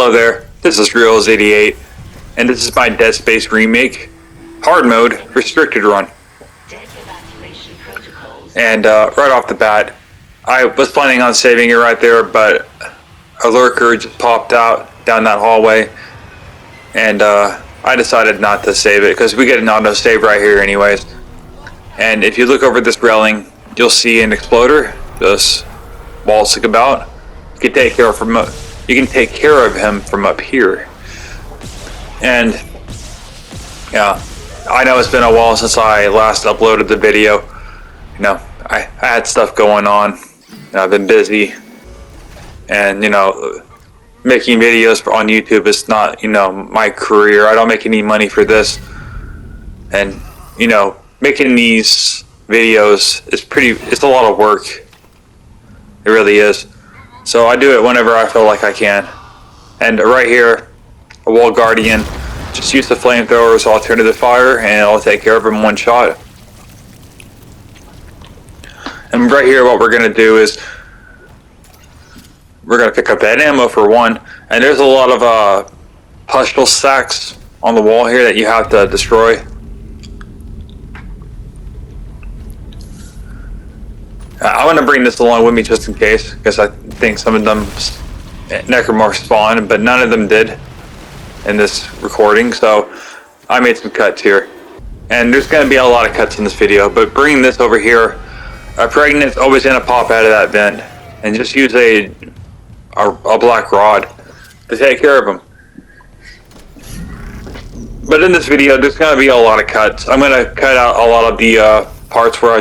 Hello there, this is Reels88, and this is my Dead Space Remake, hard mode, restricted run. And right off the bat, I was planning on saving it right there, but a lurker just popped out down that hallway, and I decided not to save it, because we get an auto-save right here anyways. And if you look over this railing, you'll see an exploder just waltzing about. You can take care of him from up here. And yeah, I know it's been a while since I last uploaded the video. You know, I had stuff going on. I've been busy, and making videos on YouTube is not my career. I don't make any money for this, and making these videos is it's a lot of work. It really is. So I do it whenever I feel like I can. And right here, a wall guardian. Just use the flamethrower as alternative fire, and it'll take care of him in one shot. And right here, what we're gonna do is we're gonna pick up that ammo for one. And there's a lot of pustule sacks on the wall here that you have to destroy. I'm going to bring this along with me just in case, because I think some of them necromorphs spawned, but none of them did in this recording, so I made some cuts here. And there's going to be a lot of cuts in this video, but bringing this over here, a pregnant's always going to pop out of that vent, and just use a black rod to take care of them. But in this video, there's going to be a lot of cuts. I'm going to cut out a lot of the parts where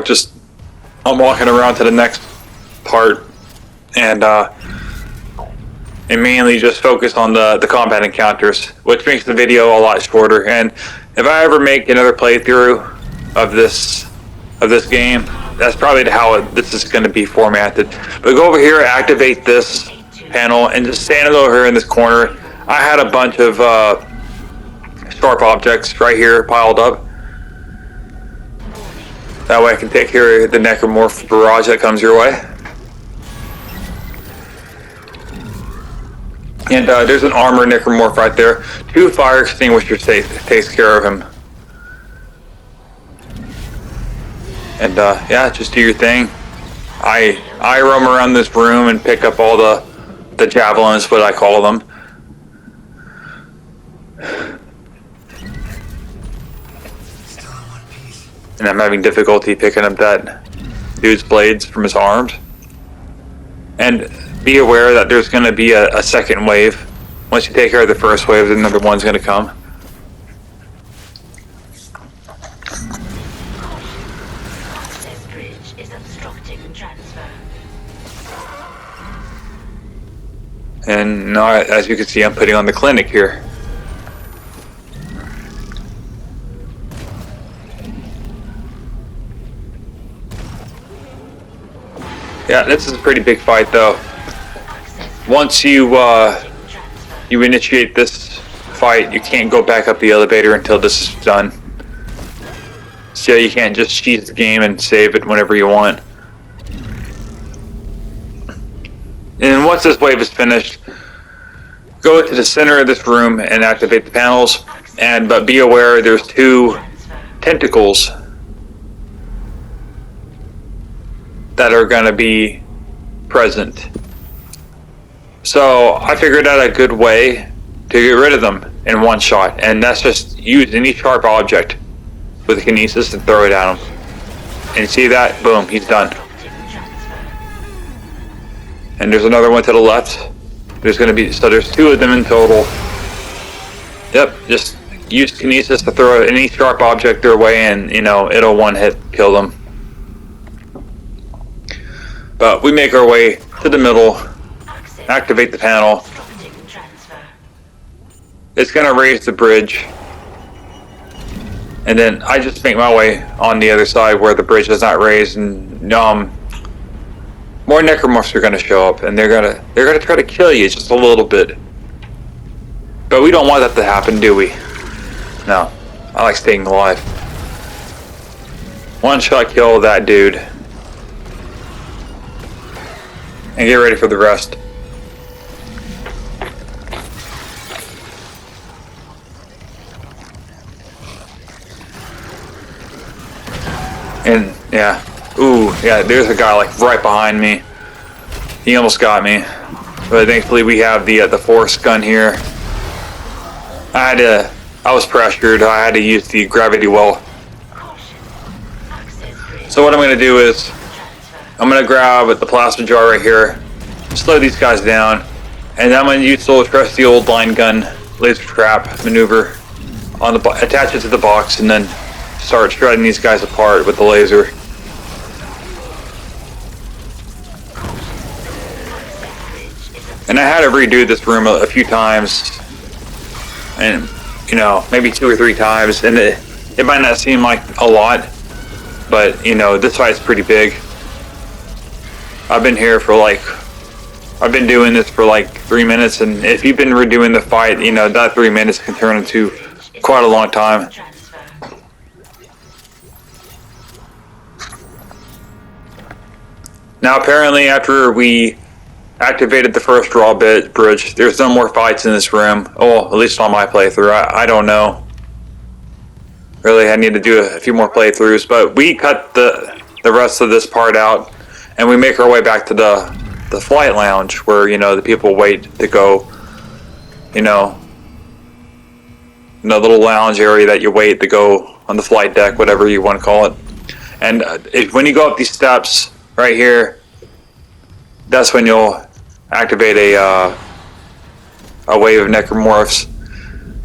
I'm walking around to the next part, and mainly just focus on the combat encounters, which makes the video a lot shorter. And if I ever make another playthrough of this game, that's probably how this is going to be formatted. But go over here, activate this panel, and just stand over here in this corner. I had a bunch of sharp objects right here piled up. That way I can take care of the necromorph barrage that comes your way. And there's an armor necromorph right there. 2 fire extinguishers takes care of him. And yeah, just do your thing. I roam around this room and pick up all the javelins, what I call them. And I'm having difficulty picking up that dude's blades from his arms. And be aware that there's going to be a second wave. Once you take care of the first wave, then another one's going to come. This bridge is obstructing transfer. And now, as you can see, I'm putting on the clinic here. Yeah, this is a pretty big fight, though. Once you initiate this fight, you can't go back up the elevator until this is done. So you can't just cheat the game and save it whenever you want. And once this wave is finished, go to the center of this room and activate the panels. But be aware, there's 2 tentacles that are going to be present. So I figured out a good way to get rid of them in one shot, and that's just use any sharp object with a kinesis and throw it at him. And you see that? Boom, he's done. And there's another one to the left. There's 2 of them in total. Yep, just use kinesis to throw any sharp object their way, and it'll one-hit kill them. But we make our way to the middle, activate the panel. It's going to raise the bridge. And then I just make my way on the other side where the bridge is not raised, and more necromorphs are going to show up, and they're going to try to kill you just a little bit. But we don't want that to happen, do we? No. I like staying alive. One shot kill that dude. And get ready for the rest. And yeah, ooh, yeah, there's a guy like right behind me. He almost got me, but thankfully we have the force gun here. I was pressured. I had to use the gravity well. So what I'm gonna do is I'm gonna grab the plasma jar right here, slow these guys down, and then I'm gonna use the trusty old line gun laser trap maneuver on the attach it to the box, and then start shredding these guys apart with the laser. And I had to redo this room a few times, and you know, maybe 2 or 3 times, and it might not seem like a lot, but you know, this fight's pretty big. I've been doing this for like 3 minutes, and if you've been redoing the fight, you know, that 3 minutes can turn into quite a long time. Now apparently after we activated the first draw bridge, there's no more fights in this room. Oh, at least on my playthrough. I don't know. Really, I need to do a few more playthroughs, but we cut the rest of this part out, and we make our way back to the flight lounge where, you know, the people wait to go, you know, in the little lounge area that you wait to go on the flight deck, whatever you want to call it. And when you go up these steps right here, that's when you'll activate a wave of necromorphs.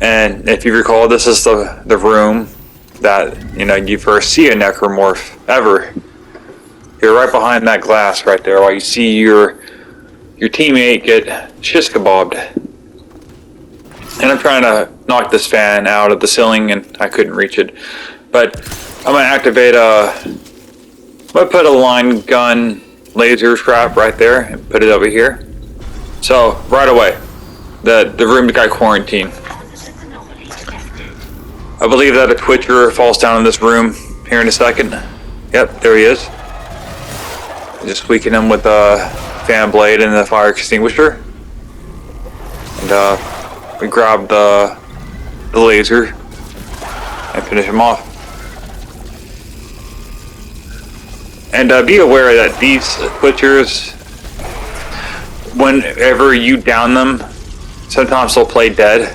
And if you recall, this is the room that, you know, you first see a necromorph ever. You're right behind that glass right there while you see your teammate get shish kebabbed. And I'm trying to knock this fan out of the ceiling, and I couldn't reach it. But I'm gonna activate I'm gonna put a line gun laser trap right there and put it over here. So right away, the room got quarantined. I believe that a Twitcher falls down in this room here in a second. Yep, there he is. Just weaken him with a fan blade and the fire extinguisher. And we grab the laser and finish him off. And be aware that these Twitchers, whenever you down them, sometimes they'll play dead.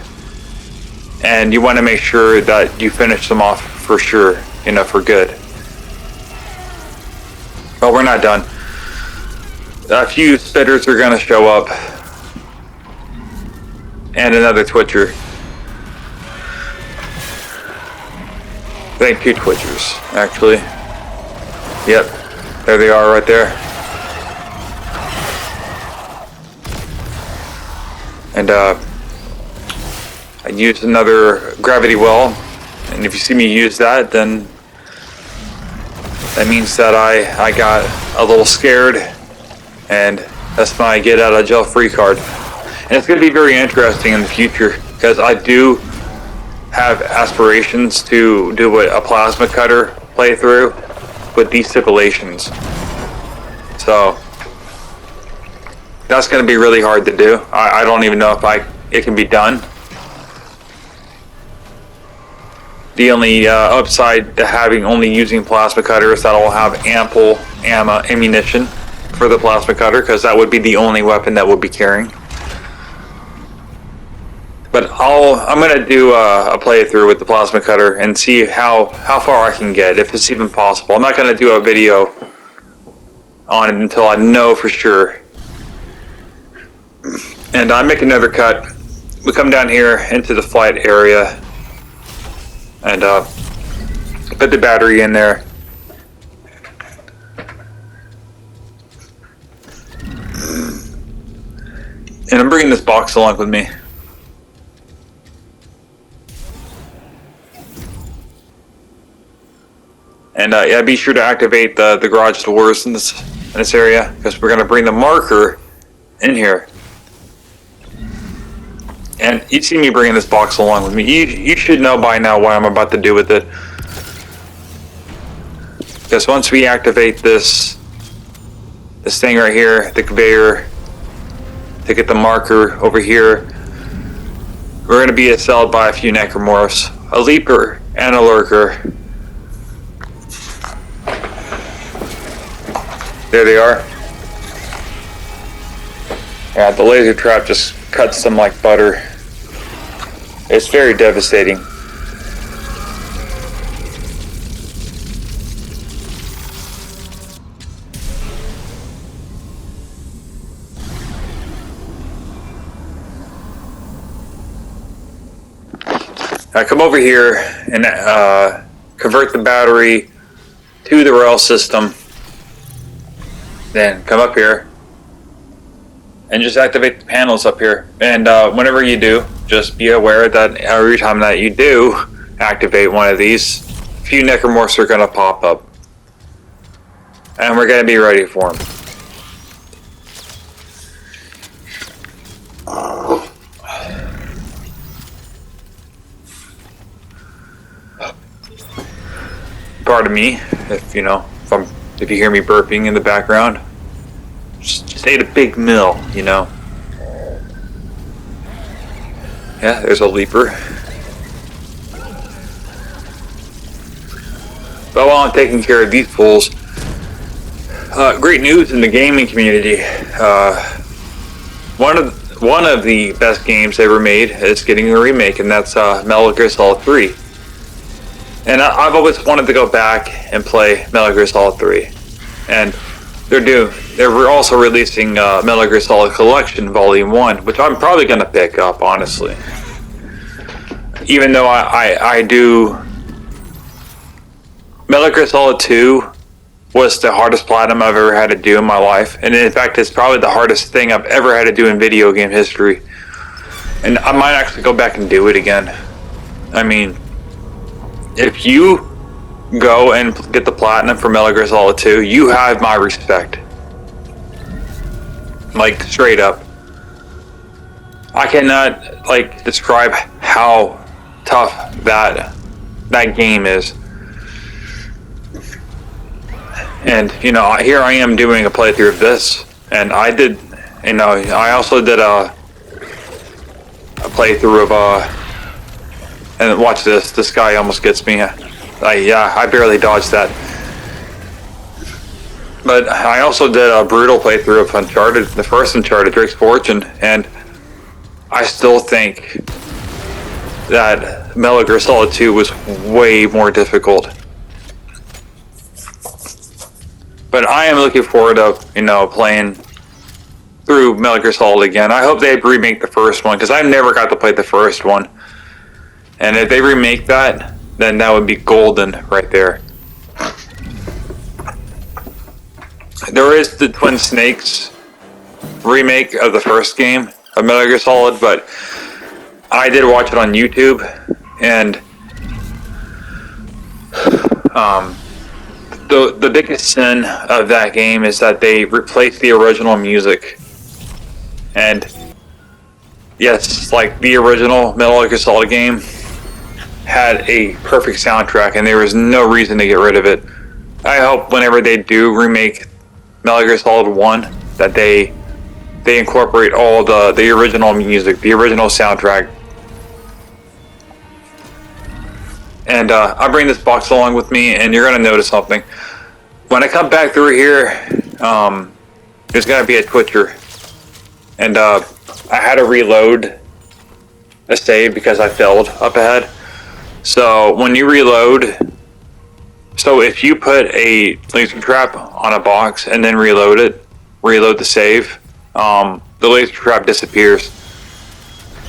And you want to make sure that you finish them off for sure, you know, for good. But we're not done. A few spitters are going to show up. And another Twitcher. I think 2 Twitchers, actually. Yep, there they are right there. And I used another gravity well, and if you see me use that, then that means that I got a little scared, and that's my get out of jail free card. And it's going to be very interesting in the future, because I do have aspirations to do a plasma cutter playthrough with these stipulations. So that's going to be really hard to do. I don't even know if it can be done. The only upside to only using plasma cutter is that I'll have ample ammunition for the plasma cutter, because that would be the only weapon that we'll be carrying. But I'm gonna do a playthrough with the plasma cutter and see how far I can get, if it's even possible. I'm not gonna do a video on it until I know for sure. And I make another cut. We come down here into the flight area and put the battery in there. And I'm bringing this box along with me. And yeah, be sure to activate the garage doors in this area, because we're going to bring the marker in here. And you see me bringing this box along with me. You should know by now what I'm about to do with it. Because once we activate this thing right here, the conveyor, to get the marker over here, we're going to be assailed by a few necromorphs, a leaper and a lurker. There they are. Yeah, the laser trap just cuts them like butter. It's very devastating. Now come over here and convert the battery to the rail system. Then come up here and just activate the panels up here. And whenever you do, just be aware that every time that you do activate one of these, a few necromorphs are going to pop up. And we're going to be ready for them. Pardon me, if you know, if you hear me burping in the background. Just ate a big meal, you know. Yeah, there's a leaper. But while I'm taking care of these fools, great news in the gaming community. One of the best games ever made is getting a remake, and that's Metal Gear Solid 3. And I've always wanted to go back and play Metal Gear Solid 3. And they're also releasing Metal Gear Solid Collection Volume 1, which I'm probably going to pick up, honestly. Even though I do... Metal Gear Solid 2 was the hardest platinum I've ever had to do in my life. And in fact, it's probably the hardest thing I've ever had to do in video game history. And I might actually go back and do it again. I mean... If you go and get the platinum for Metal Gear Solid 2, you have my respect. Like, straight up. I cannot, like, describe how tough that game is. And, you know, here I am doing a playthrough of this. And I did, you know, I also did a playthrough of, and watch this. This guy almost gets me. Yeah, I barely dodged that. But I also did a brutal playthrough of Uncharted, the first Uncharted, Drake's Fortune, and I still think that Metal Gear Solid 2 was way more difficult. But I am looking forward to, you know, playing through Metal Gear Solid again. I hope they remake the first one, because I never got to play the first one. And if they remake that, then that would be golden right there. There is the Twin Snakes remake of the first game of Metal Gear Solid, but I did watch it on YouTube, and the biggest sin of that game is that they replaced the original music. And yes, like the original Metal Gear Solid game had a perfect soundtrack, and there was no reason to get rid of it. I hope whenever they do remake Metal Gear Solid 1 that they incorporate all the original music, the original soundtrack. And I bring this box along with me, and you're going to notice something. When I come back through here, there's going to be a twitcher. And I had to reload a save because I failed up ahead. So when you reload, so if you put a laser trap on a box and then reload the save, the laser trap disappears.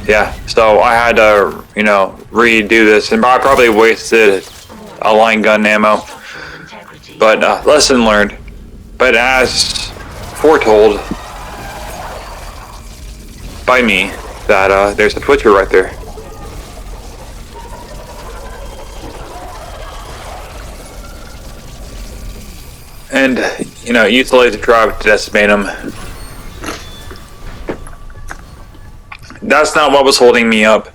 Yeah, so I had to, you know, redo this, and I probably wasted a line gun ammo. But lesson learned. But as foretold by me, that there's a twitcher right there. And, you know, use the laser trap to decimate him. That's not what was holding me up.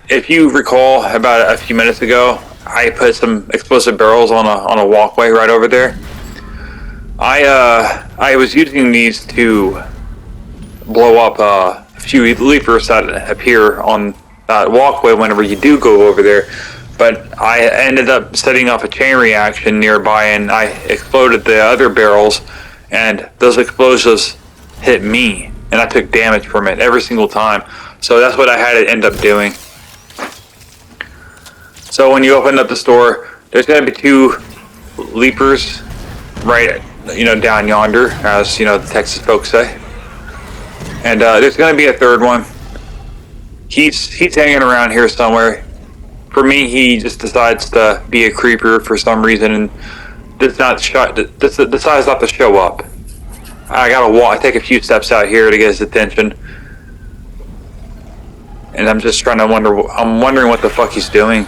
If you recall, about a few minutes ago, I put some explosive barrels on a walkway right over there. I was using these to blow up a few leapers that appear on that walkway whenever you do go over there. but I ended up setting off a chain reaction nearby, and I exploded the other barrels, and those explosives hit me, and I took damage from it every single time. So that's what I had to end up doing. So when you open up the store, there's going to be 2 leapers right, down yonder, as the Texas folks say. And there's going to be a 3rd one. He's hanging around here somewhere. For me, he just decides to be a creeper for some reason and decides not to show up. I gotta walk. I take a few steps out here to get his attention, and I'm just trying to I'm wondering what the fuck he's doing.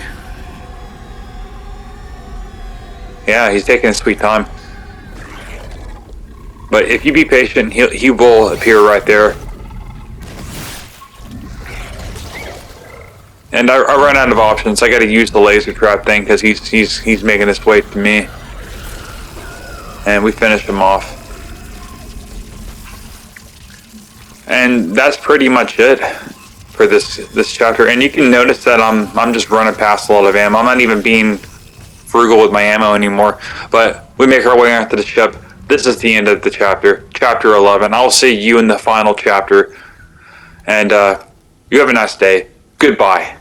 Yeah, he's taking his sweet time. But if you be patient, he will appear right there. And I run out of options. I got to use the laser trap thing because he's making his way to me, and we finish him off. And that's pretty much it for this chapter. And you can notice that I'm just running past a lot of ammo. I'm not even being frugal with my ammo anymore. But we make our way onto the ship. This is the end of the chapter, chapter 11. I'll see you in the final chapter. And you have a nice day. Goodbye.